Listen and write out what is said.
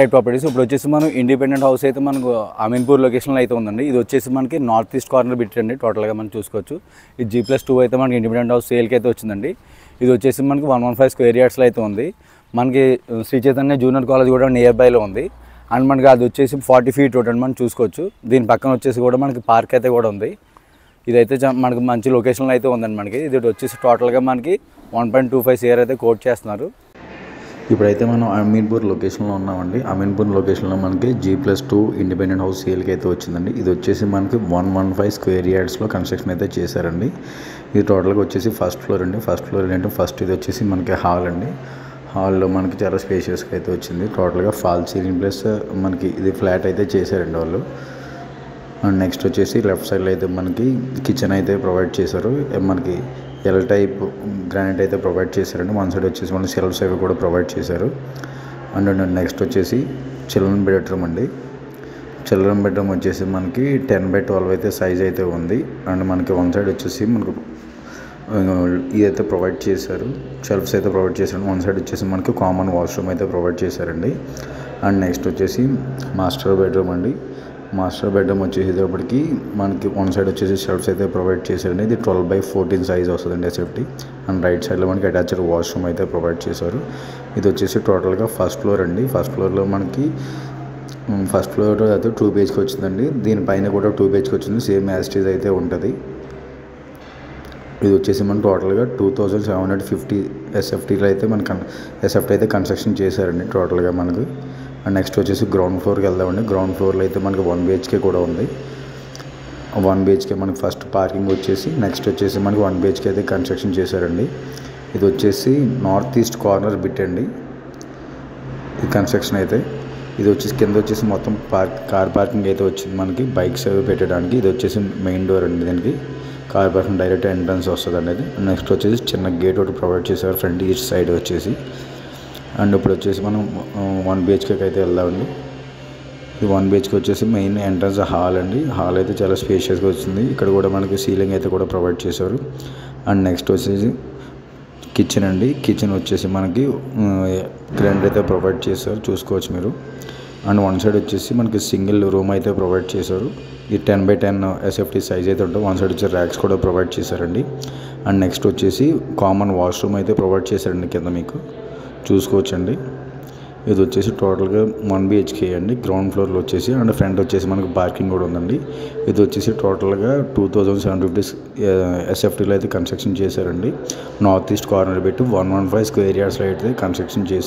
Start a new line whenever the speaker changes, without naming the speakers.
Right properties ఇప్పుడు వచ్చేసి మనం ఇండిపెండెంట్ హౌస్ అయితే మనకు అమీన్పూర్ లొకేషన్లో అయితే ఉందండి. ఇది వచ్చేసి మనకి నార్త్ ఈస్ట్ కార్నర్ పెట్టండి. టోటల్గా మనం చూసుకోవచ్చు. ఇది G+2 అయితే మనకి ఇండిపెండెంట్ హౌస్ సేల్కి అయితే వచ్చిందండి. ఇది వచ్చేసి మనకి 115 స్క్వేర్ యార్డ్స్లో అయితే ఉంది. మనకి శ్రీ చైతన్య జూనియర్ కాలేజ్ కూడా నియర్ బైలో ఉంది. అండ్ మనకి అది వచ్చేసి 40 feet రోడ్ అని మనం చూసుకోవచ్చు. దీని పక్కన వచ్చేసి కూడా మనకి పార్క్ అయితే కూడా ఉంది. ఇదైతే మనకి మంచి లొకేషన్లో అయితే ఉందండి. మనకి ఇది వచ్చేసి టోటల్గా మనకి 1.25 CR అయితే కోట్ చేస్తున్నారు.
ఇప్పుడైతే మనం అమీన్పూర్ లొకేషన్లో ఉన్నామండి. అమీన్పూర్ లొకేషన్లో మనకి G+2 ఇండిపెండెంట్ హౌస్ సేల్కి అయితే వచ్చిందండి. ఇది వచ్చేసి మనకి 115 స్క్వేర్ యార్డ్స్లో కన్స్ట్రక్షన్ అయితే చేశారండి. ఇది టోటల్గా వచ్చేసి ఫస్ట్ ఫ్లోర్ అండి. ఫస్ట్ ఫ్లోర్ ఏంటంటే ఫస్ట్ ఇది వచ్చేసి మనకి హాల్ అండి. హాల్లో మనకి చాలా స్పేషియస్గా అయితే వచ్చింది. టోటల్గా ఫాల్ సీలింగ్ ప్లస్ మనకి ఇది ఫ్లాట్ అయితే చేశారండి వాళ్ళు. అండ్ నెక్స్ట్ వచ్చేసి లెఫ్ట్ సైడ్లో అయితే మనకి కిచెన్ అయితే ప్రొవైడ్ చేశారు. మనకి ఎల్ టైప్ గ్రానైట్ అయితే ప్రొవైడ్ చేశారండి. వన్ సైడ్ వచ్చేసి మనకి షెల్ఫ్స్ అవి కూడా ప్రొవైడ్ చేశారు. అండ్ నెక్స్ట్ వచ్చేసి చిల్డ్రన్ బెడ్రూమ్ అండి. చిల్డ్రన్ బెడ్రూమ్ వచ్చేసి మనకి 10/12 అయితే సైజ్ అయితే ఉంది. అండ్ మనకి వన్ సైడ్ వచ్చేసి మనకు ఇదైతే ప్రొవైడ్ చేశారు. షెల్ఫ్స్ అయితే ప్రొవైడ్ చేశారు. వన్ సైడ్ వచ్చేసి మనకి కామన్ వాష్రూమ్ అయితే ప్రొవైడ్ చేశారండి. అండ్ నెక్స్ట్ వచ్చేసి మాస్టర్ బెడ్రూమ్ అండి. మాస్టర్ బెడ్రూమ్ వచ్చేసేటప్పటికి మనకి వన్ సైడ్ వచ్చేసి షెల్ఫ్స్ అయితే ప్రొవైడ్ చేశారండి. ఇది 12/14 సైజ్ వస్తుందండి సేఫ్టీ. అండ్ రైట్ సైడ్లో మనకి అటాచ్డ్ వాష్రూమ్ అయితే ప్రొవైడ్ చేశారు. ఇది వచ్చేసి టోటల్గా ఫస్ట్ ఫ్లోర్ అండి. ఫస్ట్ ఫ్లోర్లో మనకి ఫస్ట్ ఫ్లోర్ అయితే 2 BHK వచ్చిందండి. దీనిపైన కూడా 2 BHK వచ్చింది. సేమ్ యాస్టీజ్ అయితే ఉంటుంది. ఇది వచ్చేసి మనం టోటల్గా 2750 SFTలో అయితే మనకి SFT అయితే కన్స్ట్రక్షన్ చేశారండి టోటల్గా మనకి. అండ్ నెక్స్ట్ వచ్చేసి గ్రౌండ్ ఫ్లోర్కి వెళ్దామండి. గ్రౌండ్ ఫ్లోర్లో అయితే మనకి 1 BHK కూడా ఉంది. 1 BHK మనకి ఫస్ట్ పార్కింగ్ వచ్చేసి నెక్స్ట్ వచ్చేసి మనకి 1 BHK అయితే కన్స్ట్రక్షన్ చేశారండి. ఇది వచ్చేసి నార్త్ ఈస్ట్ కార్నర్ బిట్ అండి ఈ కన్స్ట్రక్షన్ అయితే. ఇది వచ్చేసి కింద వచ్చేసి మొత్తం కార్ పార్కింగ్ అయితే వచ్చింది మనకి బైక్స్ అవి పెట్టడానికి. ఇది వచ్చేసి మెయిన్ డోర్ అండి. దీనికి కార్ పార్కింగ్ డైరెక్ట్ ఎంట్రన్స్ వస్తుంది అనేది. నెక్స్ట్ వచ్చేసి చిన్న గేట్ ఒకటి ప్రొవైడ్ చేశారు ఫ్రంట్ ఈస్ట్ సైడ్ వచ్చేసి. అండ్ ఇప్పుడు వచ్చేసి మనం 1 BHKకి అయితే వెళ్దామండి. ఈ 1 BHK వచ్చేసి మెయిన్ ఎంట్రన్స్ హాల్ అండి. హాల్ అయితే చాలా స్పేషియస్గా వచ్చింది. ఇక్కడ కూడా మనకి సీలింగ్ అయితే కూడా ప్రొవైడ్ చేశారు. అండ్ నెక్స్ట్ వచ్చేసి కిచెన్ అండి. కిచెన్ వచ్చేసి మనకి గ్రైండర్ అయితే ప్రొవైడ్ చేశారు చూసుకోవచ్చు మీరు. అండ్ వన్ సైడ్ వచ్చేసి మనకి సింగిల్ రూమ్ అయితే ప్రొవైడ్ చేశారు. ఇది 10/10 SFT సైజ్ అయితే ఉంటుంది. వన్ సైడ్ వచ్చి ర్యాక్స్ కూడా ప్రొవైడ్ చేశారండి. అండ్ నెక్స్ట్ వచ్చేసి కామన్ వాష్రూమ్ అయితే ప్రొవైడ్ చేశారండి కింద మీకు చూసుకోవచ్చండి. ఇది వచ్చేసి టోటల్గా 1 BHK అండి. గ్రౌండ్ ఫ్లోర్లో వచ్చేసి అండ్ ఫ్రంట్ వచ్చేసి మనకి పార్కింగ్ కూడా ఉందండి. ఇది వచ్చేసి టోటల్గా 2750 SFTలో అయితే కన్స్ట్రక్షన్ చేశారండి. నార్త్ ఈస్ట్ కార్నర్ పెట్టి 115 స్క్వేర్ యార్డ్స్లో అయితే కన్స్ట్రక్షన్ చేశారు.